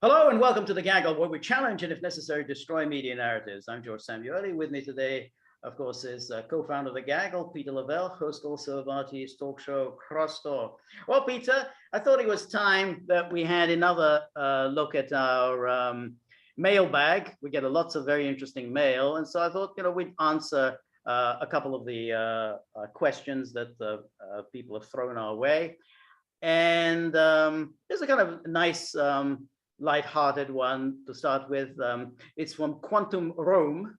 Hello and welcome to the Gaggle, where we challenge and, if necessary, destroy media narratives. I'm George Szamuely. With me today, of course, is co-founder of the Gaggle, Peter Lavelle, host also of RT's talk show Crosstalk. Well, Peter, I thought it was time that we had another look at our mailbag. We get lots of very interesting mail, and so I thought, we'd answer a couple of the questions that people have thrown our way. And there's a kind of nice light-hearted one to start with. It's from Quantum Rome,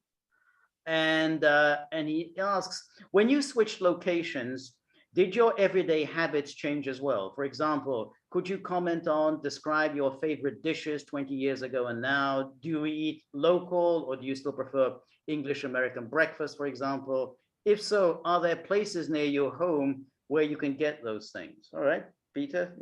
and he asks, when you switched locations, did your everyday habits change as well? For example, could you describe your favorite dishes 20 years ago and now? Do you eat local, or do you still prefer English American breakfast, for example? If so, are there places near your home where you can get those things? All right, Peter,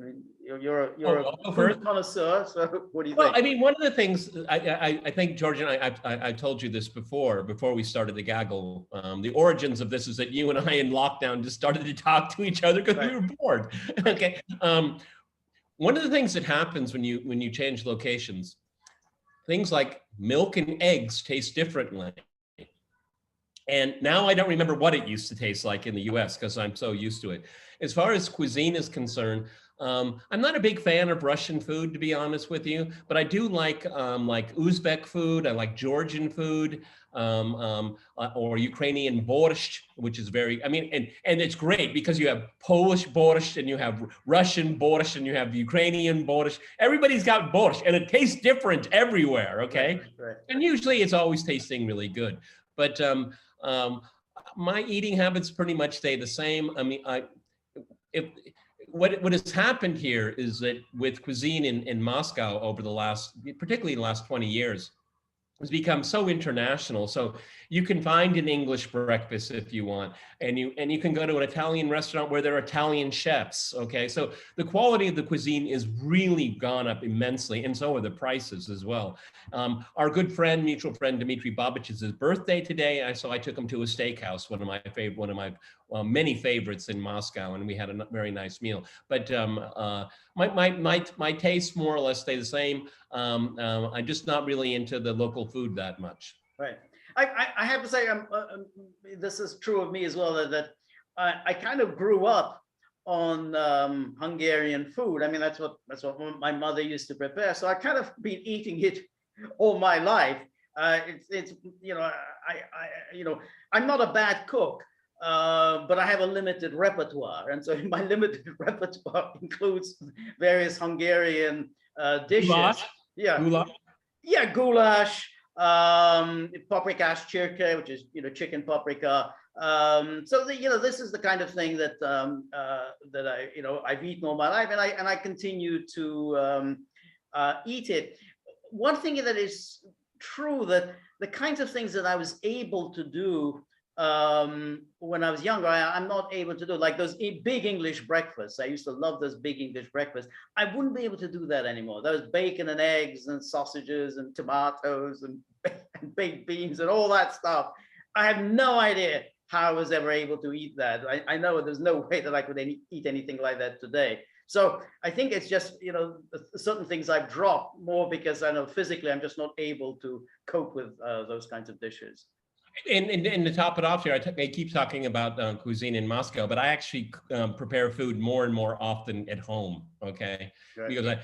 you're a food connoisseur, so what do you think? Well, I mean, one of the things I think, George, and I told you this before we started the Gaggle. The origins of this is that you and I in lockdown just started to talk to each other because we were bored. Okay. One of the things that happens when you change locations, things like milk and eggs taste differently. And now I don't remember what it used to taste like in the US because I'm so used to it. As far as cuisine is concerned, I'm not a big fan of Russian food, to be honest with you, but I do like Uzbek food. I like Georgian food, or Ukrainian borscht, which is and it's great because you have Polish borscht and you have Russian borscht and you have Ukrainian borscht. Everybody's got borscht and it tastes different everywhere, okay? Right. And usually it's always tasting really good. But my eating habits pretty much stay the same. I mean, what has happened here is that with cuisine in Moscow over particularly the last 20 years, has become so international. So you can find an English breakfast if you want, and you can go to an Italian restaurant where there are Italian chefs. Okay, so the quality of the cuisine is really gone up immensely, and so are the prices as well. Our good friend, mutual friend Dmitry Babic's his birthday today, so I took him to a steakhouse, one of my many favorites in Moscow, and we had a very nice meal. But my tastes more or less stay the same. I'm just not really into the local food that much. Right. I have to say, this is true of me as well, that I kind of grew up on Hungarian food. I mean, that's what my mother used to prepare. So I kind of been eating it all my life. I'm not a bad cook. But I have a limited repertoire, and so my limited repertoire includes various Hungarian dishes. Goulash? Yeah, goulash. Yeah, goulash, paprikash chirke, which is chicken paprika. So this is the kind of thing that I've eaten all my life, and I continue to eat it. One thing that is true, that the kinds of things that I was able to do when I was younger, I'm not able to do, like those big English breakfasts. I used to love those big English breakfasts. I wouldn't be able to do that anymore. Those bacon and eggs and sausages and tomatoes and baked beans and all that stuff. I have no idea how I was ever able to eat that. I know there's no way that I could eat anything like that today. So I think it's just, certain things I've dropped more because I know physically I'm just not able to cope with those kinds of dishes. And to top it off here, I keep talking about cuisine in Moscow, but I actually prepare food more and more often at home. Okay, right. Because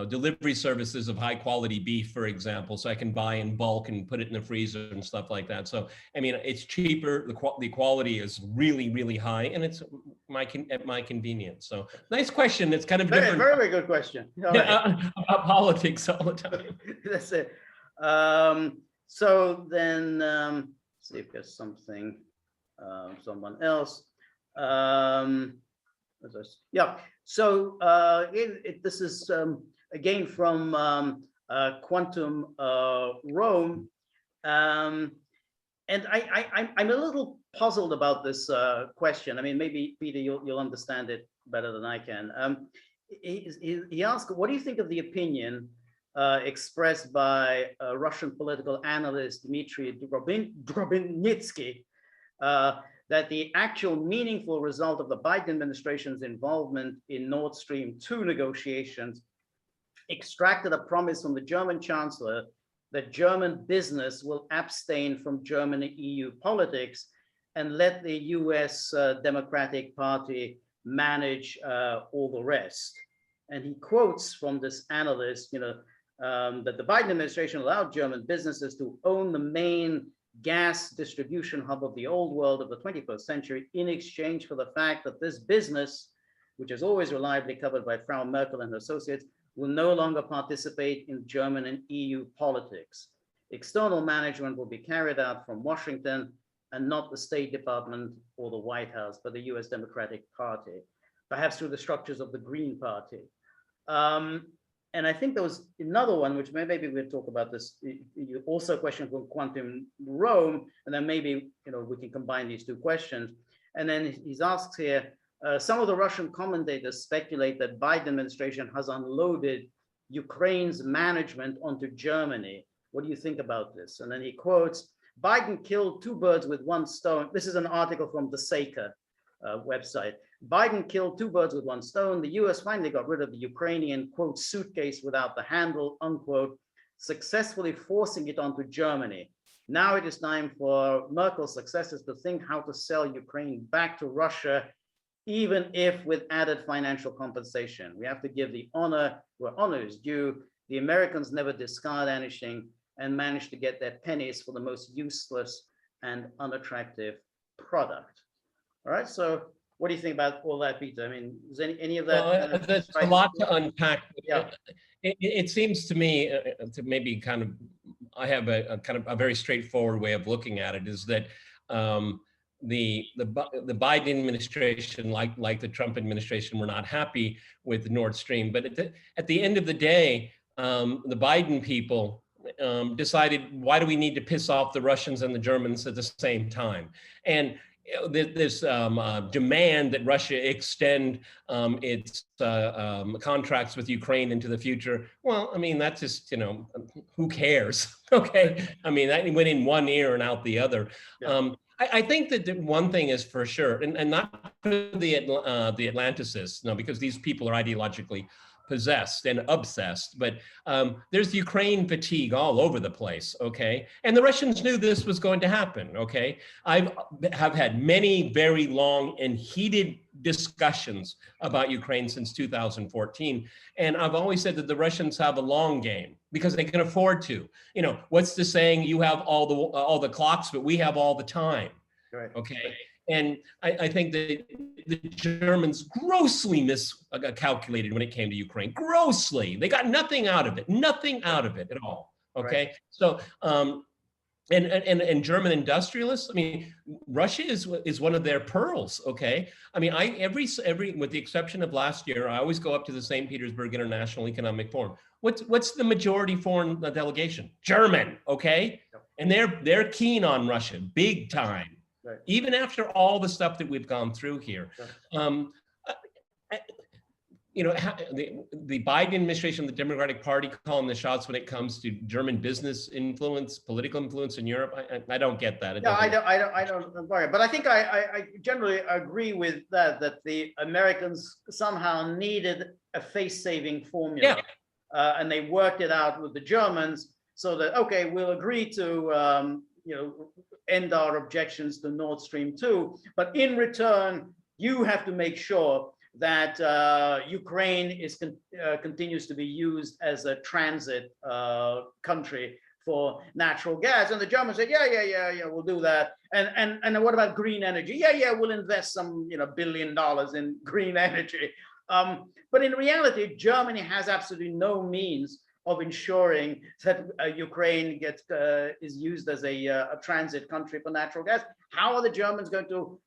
delivery services of high quality beef, for example, so I can buy in bulk and put it in the freezer and stuff like that. So I mean, it's cheaper. The quality is really, really high, and it's at my convenience. So nice question. It's kind of different. Very, very good question. Right. About politics all the time. That's it. So then, let's see if there's something, someone else. Yeah. So this is again from Quantum Rome, and I'm a little puzzled about this question. I mean, maybe Peter, you'll understand it better than I can. He asked, what do you think of the opinion expressed by Russian political analyst Dmitry Drobinitsky that the actual meaningful result of the Biden administration's involvement in Nord Stream 2 negotiations extracted a promise from the German chancellor that German business will abstain from German EU politics and let the US Democratic Party manage all the rest. And he quotes from this analyst, that the Biden administration allowed German businesses to own the main gas distribution hub of the old world of the 21st century in exchange for the fact that this business, which is always reliably covered by Frau Merkel and her associates, will no longer participate in German and EU politics. External management will be carried out from Washington and not the State Department or the White House, but the US Democratic Party, perhaps through the structures of the Green Party. And I think there was another one, which maybe we'll talk about this, also a question from Quantum Rome, and then maybe we can combine these two questions. And then he's asked here, some of the Russian commentators speculate that Biden administration has unloaded Ukraine's management onto Germany. What do you think about this? And then he quotes, Biden killed two birds with one stone. This is an article from the Saker website. Biden killed two birds with one stone. The US finally got rid of the Ukrainian, quote, suitcase without the handle, unquote, successfully forcing it onto Germany. Now it is time for Merkel's successors to think how to sell Ukraine back to Russia, even if with added financial compensation. We have to give the honor where honor is due. The Americans never discard anything and manage to get their pennies for the most useless and unattractive product. All right, so what do you think about all that, Peter? I mean, is any of that? Well, that's a lot to unpack. Yeah. It seems to me to maybe kind of, I have a kind of a very straightforward way of looking at it, is that the Biden administration, like the Trump administration, were not happy with Nord Stream. But at the end of the day, the Biden people decided, why do we need to piss off the Russians and the Germans at the same time? And this demand that Russia extend its contracts with Ukraine into the future. Well, I mean, that's just, who cares? Okay. I mean, that went in one ear and out the other. Yeah. I think that one thing is for sure, and not for the Atlanticists, because these people are ideologically possessed and obsessed, but there's Ukraine fatigue all over the place, okay? And the Russians knew this was going to happen, okay? I have had many very long and heated discussions about Ukraine since 2014, and I've always said that the Russians have a long game because they can afford to. What's the saying? You have all the clocks, but we have all the time, right. Okay? And I think that the Germans grossly miscalculated when it came to Ukraine. Grossly. They got nothing out of it at all. Okay. Right. So, and German industrialists, I mean, Russia is one of their pearls. Okay. I mean, every, with the exception of last year, I always go up to the St. Petersburg International Economic Forum. What's the majority foreign delegation? German. Okay. And they're keen on Russia, big time. Right. Even after all the stuff that we've gone through here, right. The Biden administration, the Democratic Party calling the shots when it comes to German business influence, political influence in Europe. I don't get that. I don't. But I think I generally agree with that the Americans somehow needed a face-saving formula, and they worked it out with the Germans so that, okay, we'll agree to end our objections to Nord Stream 2, but in return, you have to make sure that Ukraine continues to be used as a transit country for natural gas. And the Germans said, yeah, we'll do that. And what about green energy? Yeah, we'll invest some $1 billion in green energy. But in reality, Germany has absolutely no means of ensuring that Ukraine is used as a transit country for natural gas. How are the Germans going to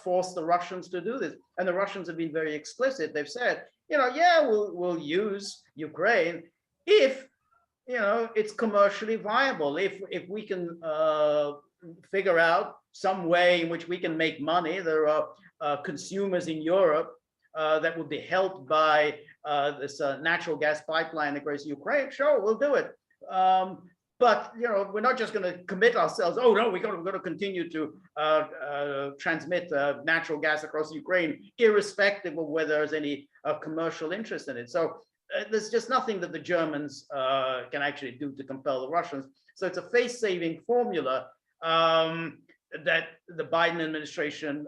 force the Russians to do this? And the Russians have been very explicit. They've said, we'll use Ukraine if it's commercially viable. If we can figure out some way in which we can make money. There are consumers in Europe that would be helped by this natural gas pipeline across Ukraine. Sure, we'll do it. But we're not just going to commit ourselves. Oh no, we're going to continue to transmit natural gas across Ukraine, irrespective of whether there's any commercial interest in it. So there's just nothing that the Germans can actually do to compel the Russians. So it's a face-saving formula that the Biden administration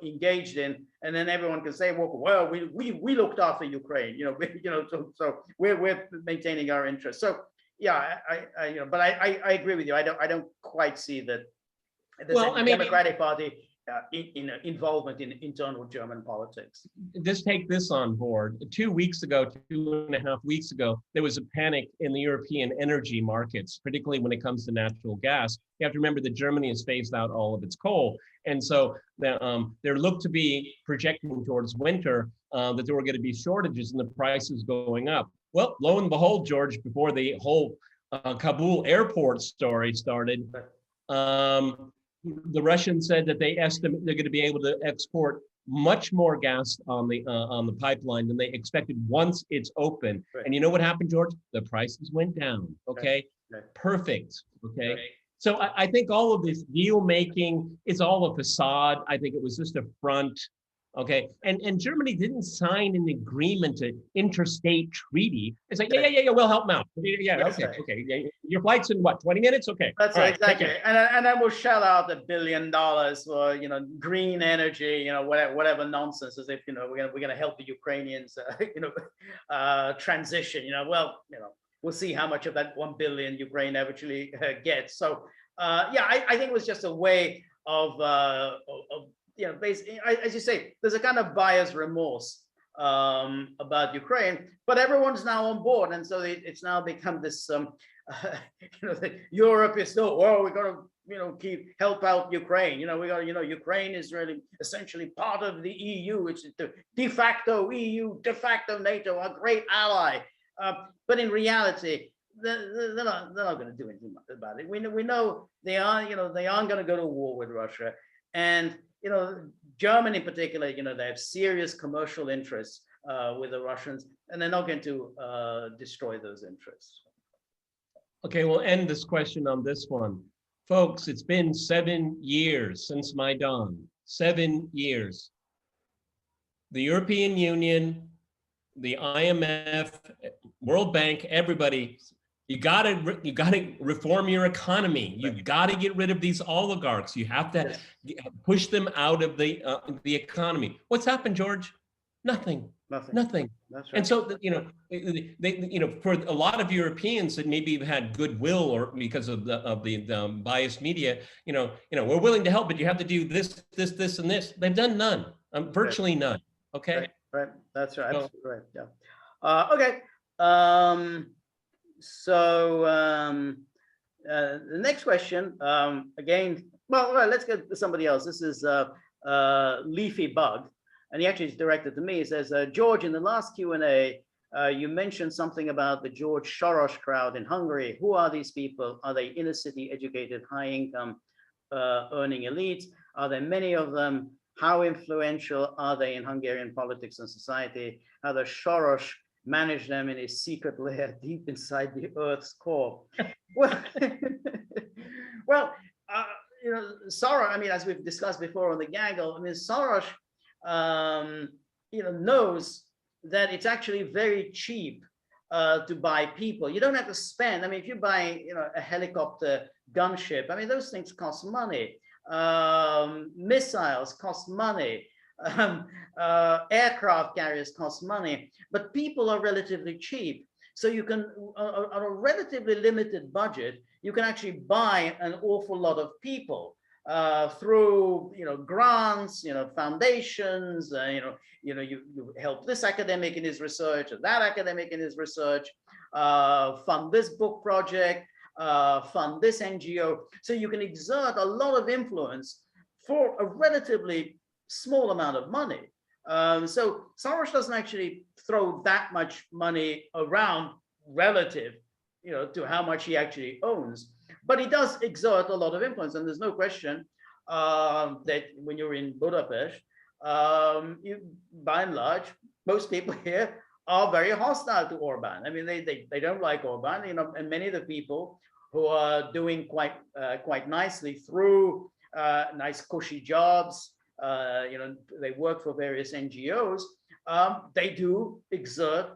engaged in, and then everyone can say, well, we looked after Ukraine, so we're maintaining our interests. So yeah, but I agree with you. I don't quite see that there's a Democratic Party involvement in internal German politics. Just take this on board. 2 weeks ago, 2.5 weeks ago, there was a panic in the European energy markets, particularly when it comes to natural gas. You have to remember that Germany has phased out all of its coal. And so there looked to be projecting towards winter that there were going to be shortages and the prices going up. Well, lo and behold, George, before the whole Kabul airport story started, the Russians said that they estimate they're going to be able to export much more gas on the pipeline than they expected once it's open. Right. And you know what happened, George? The prices went down. Okay, right. Perfect. Okay. Right. So I think all of this deal making is all a facade. I think it was just a front. Okay, and Germany didn't sign an agreement to interstate treaty. It's like, yeah, we'll help them out. Yeah, okay. Yeah, your flight's in what, 20 minutes? Okay. That's right, exactly. And then we'll shell out $1 billion for green energy, whatever nonsense, as if we're gonna help the Ukrainians, transition. We'll see how much of that 1 billion Ukraine actually gets. So I think it was just a way of basically, as you say, there's a kind of buyer's remorse about Ukraine, but everyone's now on board, and so it's now become this. Europe is still, we're going to help out Ukraine. Ukraine is really essentially part of the EU, which is the de facto EU, de facto NATO, a great ally. But in reality, they're not going to do anything about it. We know they aren't going to go to war with Russia, and Germany in particular, they have serious commercial interests with the Russians, and they're not going to destroy those interests. Okay, we'll end this question on this one. Folks, it's been 7 years since Maidan, 7 years. The European Union, the IMF, World Bank, everybody, you gotta reform your economy. You've got to get rid of these oligarchs. You have to push them out of the economy. What's happened, George? Nothing. Nothing. That's right. And so they for a lot of Europeans that maybe have had goodwill or because of the biased media, we're willing to help, but you have to do this, and this. They've done none. Virtually none. Okay. Right. That's right. Absolutely right. Yeah. Okay. So the next question, again, let's go to somebody else. This is Leafy Bug, and he actually is directed to me. He says, George, in the last Q&A, you mentioned something about the George Soros crowd in Hungary. Who are these people? Are they inner city educated, high income earning elites? Are there many of them? How influential are they in Hungarian politics and society? How does Soros manage them in a secret lair deep inside the Earth's core? Soros, as we've discussed before on the Gaggle, Soros, knows that it's actually very cheap to buy people. You don't have to spend. If you buy, a helicopter gunship, those things cost money. Missiles cost money. Aircraft carriers cost money, but people are relatively cheap. So you can, on a relatively limited budget, you can actually buy an awful lot of people through, grants, foundations. You help this academic in his research, or that academic in his research, fund this book project, fund this NGO. So you can exert a lot of influence for a relatively small amount of money. So Soros doesn't actually throw that much money around relative, to how much he actually owns, but he does exert a lot of influence. And there's no question that when you're in Budapest, by and large, most people here are very hostile to Orban. They don't like Orban, and many of the people who are doing quite nicely through nice cushy jobs. They work for various NGOs. They do exert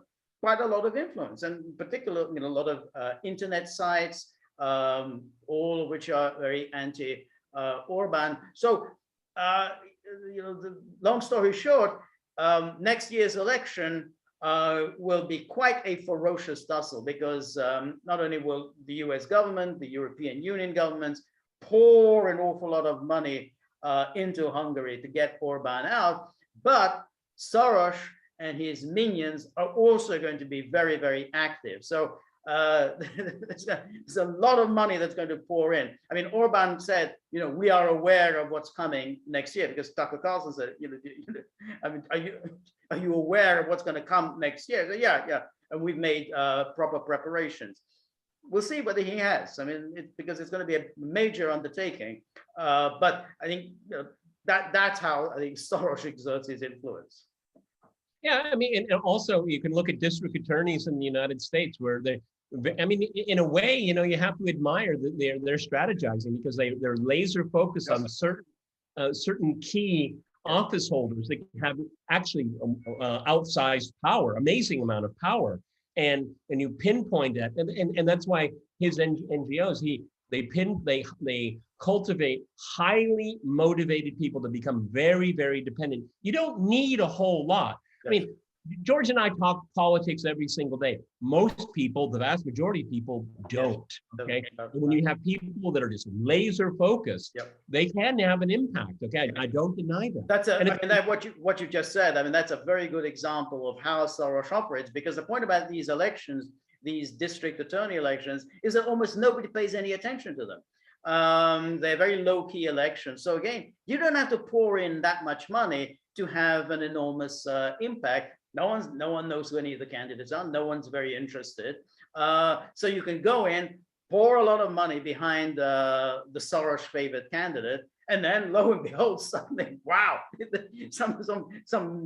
quite a lot of influence, and in particular, a lot of internet sites, all of which are very anti-Orban. So, the long story short, next year's election will be quite a ferocious tussle, because not only will the US government, the European Union governments pour an awful lot of money into Hungary to get Orban out, but Soros and his minions are also going to be very, very active. So there's a lot of money that's going to pour in. I mean, Orban said, we are aware of what's coming next year, because Tucker Carlson said, I mean, are you aware of what's going to come next year? So, yeah, and we've made proper preparations. We'll see whether he has. I mean, because it's going to be a major undertaking. But I think that's how I think Soros exerts his influence. Yeah, I mean, and also you can look at district attorneys in the United States where I mean, in a way, you have to admire that they're strategizing, because they're laser focused on certain key office holders that have actually outsized power, amazing amount of power, and you pinpoint that, and that's why his NGOs they cultivate highly motivated people to become very, very dependent. You don't need a whole lot. I mean, George and I talk politics every single day. Most people, the vast majority of people, don't. Okay, when you have people that are just laser focused, they can have an impact. Okay, I don't deny that. What you just said. I mean, that's a very good example of how Soros operates. Because the point about these elections, these district attorney elections, is that almost nobody pays any attention to them. They're very low-key elections. So again, you don't have to pour in that much money to have an enormous impact. No one knows who any of the candidates are. No one's very interested. So you can go in, pour a lot of money behind the Soros favored candidate, and then lo and behold, suddenly, wow, some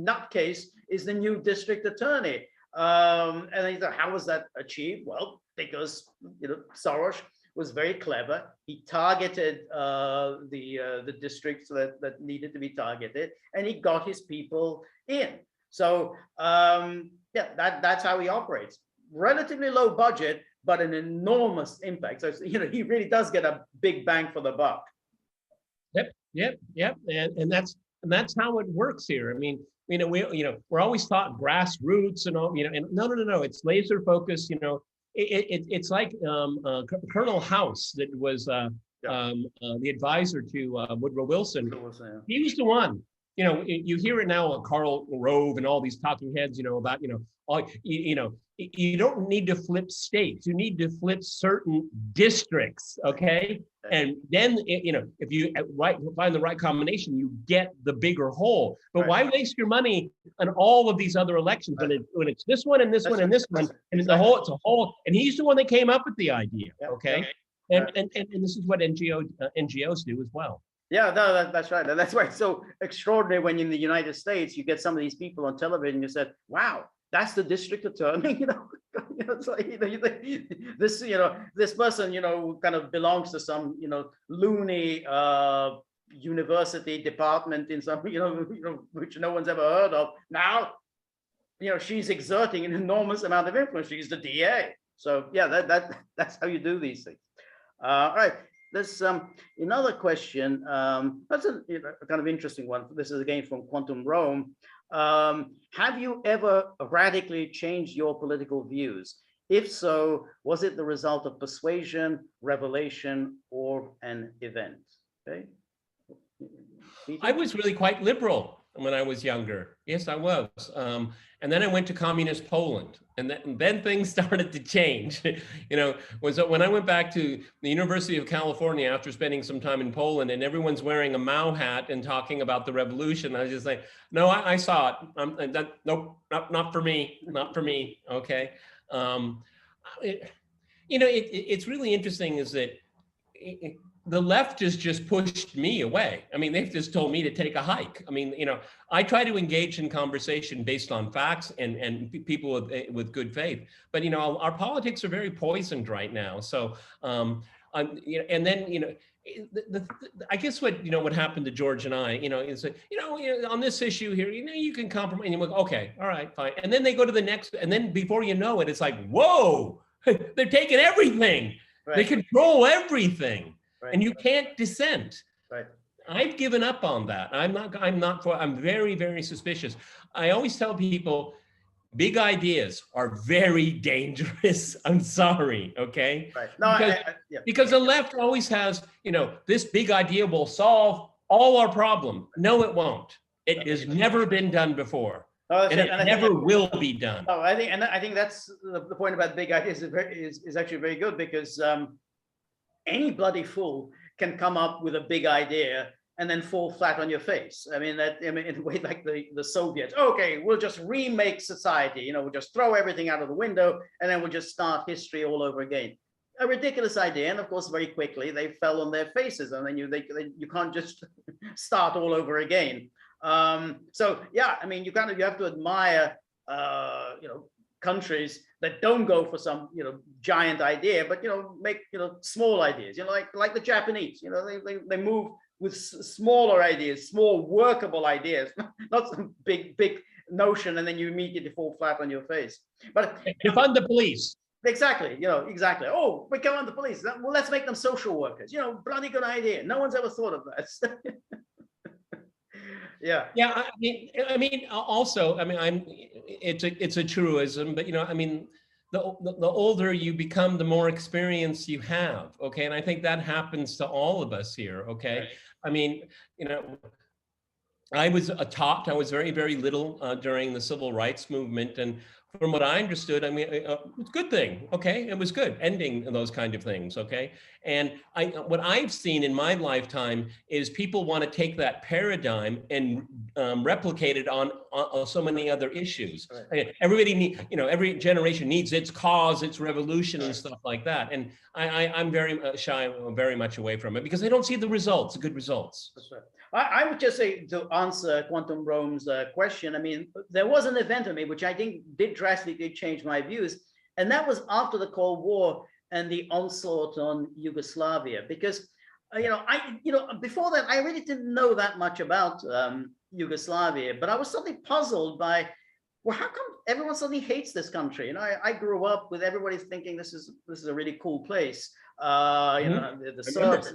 nutcase is the new district attorney. And then how was that achieved? Well, because Soros was very clever. He targeted the districts that needed to be targeted, and he got his people in. So that's how he operates. Relatively low budget, but an enormous impact. So he really does get a big bang for the buck. Yep. And that's how it works here. I mean, we're always taught grassroots and all. And no. It's laser focused. It's like Colonel House, that was the advisor to Woodrow Wilson. He was the one. You hear it now, Karl Rove and all these talking heads, about, you don't need to flip states. You need to flip certain districts, okay? And then, if you find the right combination, you get the bigger whole. But why waste your money on all of these other elections when it's this one and this one and this one, and it's a whole. And he's the one that came up with the idea, okay? And this is what NGOs do as well. Yeah, no, that's right. And that's why it's so extraordinary when in the United States you get some of these people on television. You said, "Wow, that's the district attorney." It's like, this person, kind of belongs to some, loony university department in some, which no one's ever heard of. Now, she's exerting an enormous amount of influence. She's the DA. So yeah, that's how you do these things. All right. There's another question. That's a kind of interesting one. This is again from Quantum Rome. Have you ever radically changed your political views? If so, was it the result of persuasion, revelation, or an event? Okay. I was really quite liberal when I was younger. Yes, I was. And then I went to communist Poland, and then things started to change. Was when I went back to the University of California after spending some time in Poland, and everyone's wearing a Mao hat and talking about the revolution. I was just like, no, I saw it. Nope, not for me, not for me. Okay. It's really interesting is that the left has just pushed me away. I mean, they've just told me to take a hike. I mean, I try to engage in conversation based on facts and people with good faith. But, our politics are very poisoned right now. So, and then, I guess what happened to George and I, is that, on this issue here, you can compromise. And you're like, okay, all right, fine. And then they go to the next, and then before you know it, it's like, whoa, they're taking everything. Right. They control everything. Right. And you can't dissent. Right. I've given up on that. I'm very, very suspicious. I always tell people, big ideas are very dangerous. I'm sorry, okay? Right. No, because the left always has, this big idea will solve all our problems. No, it won't. It has never been done before. Oh, and it never will be done. Oh, I think that's the point about big ideas is actually very good, because any bloody fool can come up with a big idea and then fall flat on your face. I mean, in a way like the Soviets. Okay, we'll just remake society. We'll just throw everything out of the window, and then we'll just start history all over again. A ridiculous idea, and of course, very quickly they fell on their faces, and then you can't just start all over again. So yeah, I mean, you have to admire, countries that don't go for some, giant idea, but, make, small ideas, like the Japanese, they move with smaller ideas, small workable ideas, not some big notion, and then you immediately fall flat on your face. But defund the police. Exactly, exactly. Oh, we come on the police. Well, let's make them social workers. Bloody good idea. No one's ever thought of that. Yeah. I mean, also, it's a truism, but the older you become, the more experience you have. Okay. And I think that happens to all of us here. Okay. Right. I mean, I was taught, I was very, very little during the civil rights movement. And from what I understood, it's a good thing. Okay. It was good ending those kind of things. Okay. And what I've seen in my lifetime is people want to take that paradigm and replicate it on so many other issues. Right. Everybody every generation needs its cause, its revolution, and stuff like that. And I'm very shy, very much away from it, because I don't see the results, the good results. That's right. I would just say, to answer Quantum Rome's question, I mean, there was an event which I think did drastically change my views, and that was after the Cold War and the onslaught on Yugoslavia. Because, before that, I really didn't know that much about Yugoslavia, but I was suddenly puzzled by, well, how come everyone suddenly hates this country? I grew up with everybody thinking this is a really cool place. The Serbs,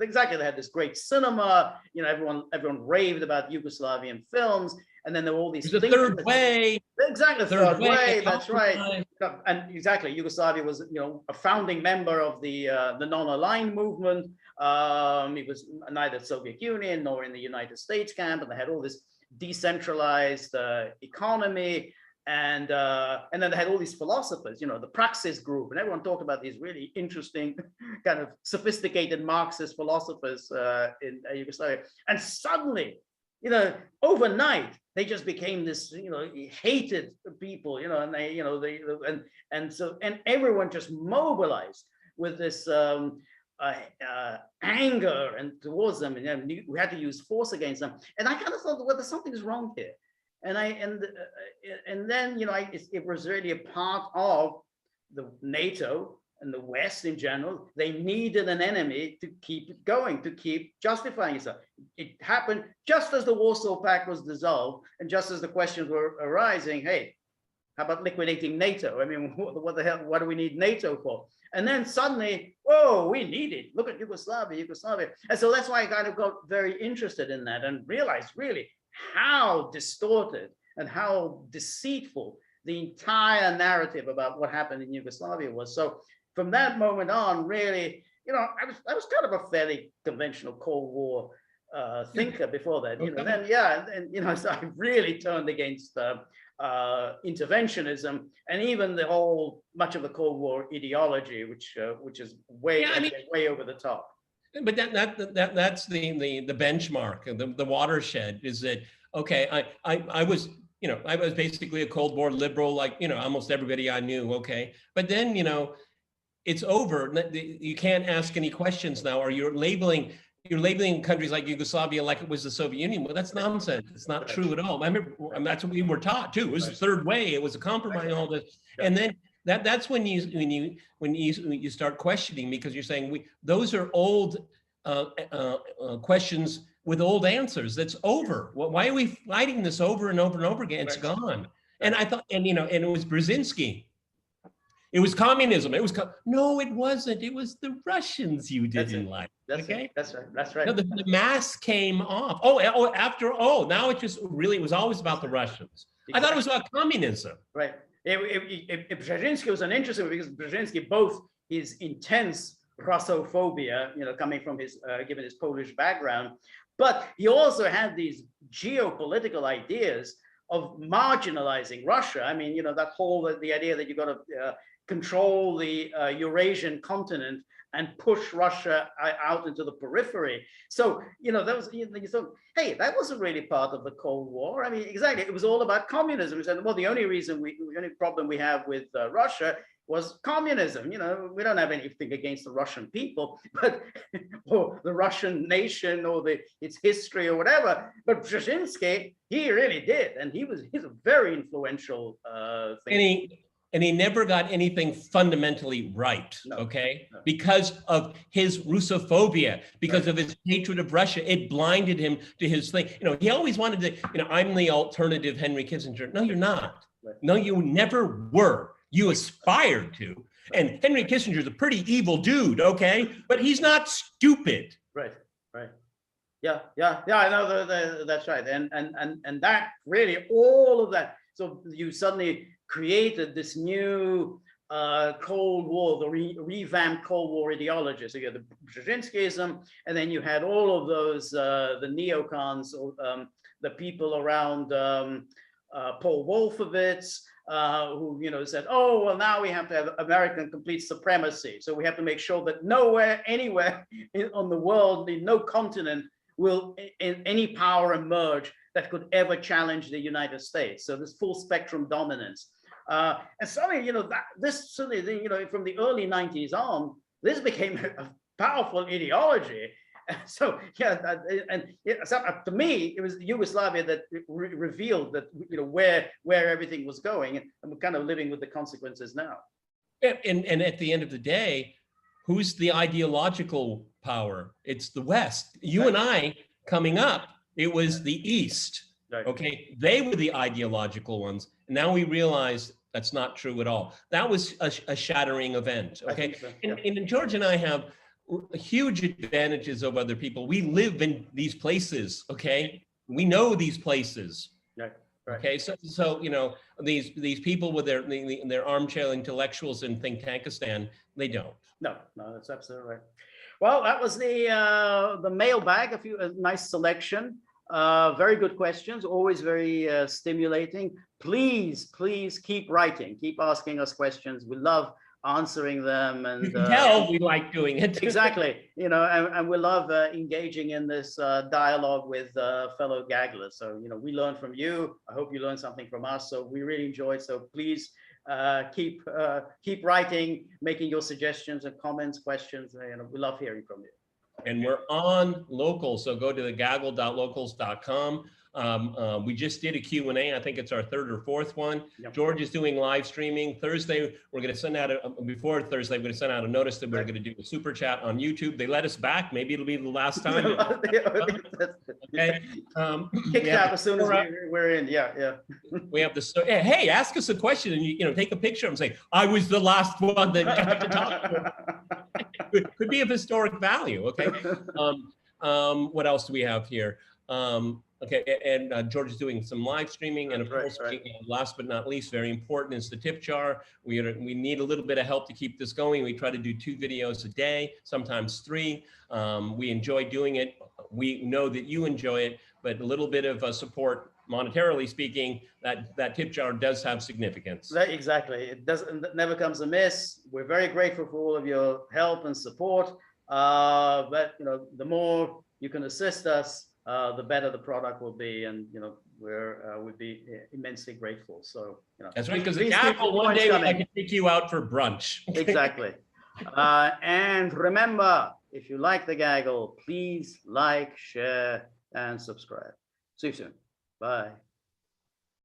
exactly. They had this great cinema. Everyone raved about Yugoslavian films, and then there were all these. The third way. Exactly, the third way. That's right. And exactly, Yugoslavia was a founding member of the non-aligned movement. It was neither Soviet Union nor in the United States camp, and they had all this decentralized economy. And then they had all these philosophers, the Praxis group, and everyone talked about these really interesting, kind of sophisticated Marxist philosophers in Yugoslavia. And suddenly, overnight, they just became this, hated people, and they, and everyone just mobilized with this anger and towards them, and we had to use force against them. And I kind of thought, well, something's wrong here. And then it was really a part of the NATO and the West in general. They needed an enemy to keep it going, to keep justifying itself. It happened just as the Warsaw Pact was dissolved, and just as the questions were arising. Hey, how about liquidating NATO? I mean, what the hell? What do we need NATO for? And then suddenly, whoa, we need it. Look at Yugoslavia. And so that's why I kind of got very interested in that and realized really how distorted and how deceitful the entire narrative about what happened in Yugoslavia was. So from that moment on, really, I was kind of a fairly conventional Cold War thinker before that. So I really turned against interventionism and even much of the Cold War ideology, which is way over the top. But that's the benchmark, the watershed is that, okay, I was basically a Cold War liberal, like, almost everybody I knew. Okay. But then, it's over. You can't ask any questions now, or you're labeling countries like Yugoslavia like it was the Soviet Union. Well, that's nonsense. It's not true at all. I remember that's what we were taught too. It was the third way. It was a compromise. All this, and then that's when you start questioning, because you're saying those are old questions with old answers. That's over. Why are we fighting this over and over and over again? It's gone. And I thought, and it was Brzezinski. It was communism. No, it wasn't. It was the Russians you didn't like. That's right. That's right. No, the mask came off. Now it was always about the Russians. Exactly. I thought it was about communism. Right. Brzezinski was an interesting one, because Brzezinski, both his intense Russophobia, coming from his, given his Polish background, but he also had these geopolitical ideas of marginalizing Russia. I mean, that whole, the idea that you've got to control the Eurasian continent and push Russia out into the periphery. So, that was, you thought, hey, that wasn't really part of the Cold War. I mean, exactly, it was all about communism. We said, well, the only problem we have with Russia was communism. We don't have anything against the Russian people, but or the Russian nation or its history or whatever. But Brzezinski, he really did, and he's a very influential thing. And he never got anything fundamentally right, okay? No. Because of his Russophobia, because of his hatred of Russia, it blinded him to his thing. He always wanted to, I'm the alternative Henry Kissinger. No, you're not. Right. No, you never were. You aspired to. And Henry Kissinger's a pretty evil dude, okay? But he's not stupid. Right. Yeah, I know that's right. And that really, all of that. So you suddenly created this new Cold War, the revamped Cold War ideology. So you had the Brzezinskiism, and then you had all of those, the neocons, the people around Paul Wolfowitz, who said, oh, well, now we have to have American complete supremacy. So we have to make sure that nowhere, anywhere on the world, in no continent, will any power emerge that could ever challenge the United States. So this full spectrum dominance. And suddenly, this suddenly, from the early 90s on, this became a powerful ideology. So to me, it was Yugoslavia that revealed that where everything was going, and we're kind of living with the consequences now. And at the end of the day, who's the ideological power? It's the West. You and I coming up, it was the East. Right. Okay, they were the ideological ones. Now we realize that's not true at all. That was a shattering event. Okay, so, yeah. And George and I have huge advantages over other people. We live in these places. Okay, we know these places. Right. Okay, so these people with their armchair intellectuals in think tankistan, they don't. No, that's absolutely right. Well, that was the mailbag. A nice selection. Very good questions, always very stimulating. Please keep writing, keep asking us questions. We love answering them, and you can tell we like doing it. Exactly, and we love engaging in this dialogue with fellow Gagglers. So we learn from you. I hope you learn something from us. So we really enjoy it. So please keep writing, making your suggestions and comments, questions. We love hearing from you. And we're on local, so go to the gaggle.locals.com. We just did a Q&A. I think it's our third or fourth one. Yep. George is doing live streaming. Thursday, we're going to send out before Thursday, we're going to send out a notice that we're going to do a super chat on YouTube. They let us back. Maybe it'll be the last time. Okay. Kicked out as soon as we're in. Yeah. We have the hey, ask us a question and take a picture and say, I was the last one that got to talk. Could be of historic value. Okay. What else do we have here? Okay, and George is doing some live streaming, and of course, last but not least, very important is the tip jar. We need a little bit of help to keep this going. We try to do 2 videos a day, sometimes 3. We enjoy doing it. We know that you enjoy it, but a little bit of support, monetarily speaking, that tip jar does have significance. Exactly, it never comes amiss. We're very grateful for all of your help and support. But the more you can assist us, the better the product will be, and we'd be immensely grateful. So that's right, because the Gaggle one day I can take you out for brunch. Exactly. And remember, if you like the Gaggle, please like, share, and subscribe. See you soon. Bye.